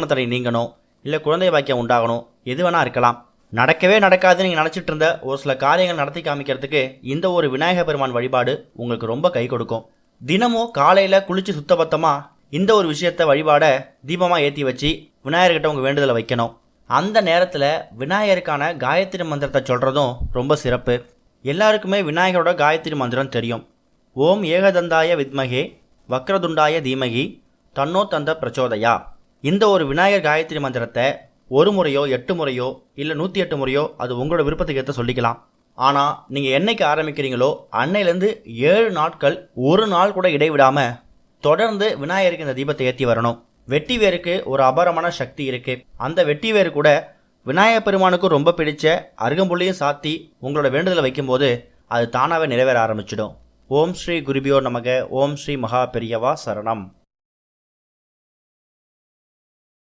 தடை நீங்கணும், இல்லை குழந்தை பாக்கியம் உண்டாகணும், எது வேணா இருக்கலாம். நடக்கவே நடக்காதுன்னு நீங்கள் நினச்சிட்டு இருந்த ஒரு சில காரியங்கள் நடத்தி காமிக்கிறதுக்கு இந்த ஒரு விநாயகர் பெருமான் வழிபாடு உங்களுக்கு ரொம்ப கை கொடுக்கும். தினமும் காலையில் குளிச்சு சுத்தபத்தமாக இந்த ஒரு விஷயத்தை வழிபாட தீபமாக ஏற்றி வச்சு விநாயகர்கிட்ட உங்கள் வேண்டுதலை வைக்கணும். அந்த நேரத்தில் விநாயகருக்கான காயத்ரி மந்திரத்தை சொல்கிறதும் ரொம்ப சிறப்பு. எல்லாருக்குமே விநாயகரோட காயத்ரி மந்திரம் தெரியும். ஓம் ஏகதந்தாய வித்மகே வக்ரதுண்டாய தீமகி தன்னோ தந்த பிரச்சோதயா. இந்த ஒரு விநாயகர் காயத்ரி மந்திரத்தை ஒரு முறையோ 8 முறையோ இல்லை 108 முறையோ அது உங்களோட விருப்பத்துக்கு ஏற்ற சொல்லிக்கலாம். ஆனால் நீங்கள் என்னைக்கு ஆரம்பிக்கிறீங்களோ அன்னையிலேருந்து 7 நாட்கள் ஒரு நாள் கூட இடைவிடாமல் தொடர்ந்து விநாயகருக்கு இந்த தீபத்தை ஏற்றி வரணும். வெட்டி வேருக்கு ஒரு அபாரமான சக்தி இருக்குது. அந்த வெட்டி வேறு கூட விநாயகர் பெருமானுக்கும் ரொம்ப பிடிச்ச அருகம்புள்ளையும் சாத்தி உங்களோட வேண்டுதலை வைக்கும்போது அது தானாகவே நிறைவேற ஆரம்பிச்சிடும். ஓம் ஸ்ரீ குருபியோ நமக. ஓம் ஸ்ரீ மகா பெரியவா சரணம்.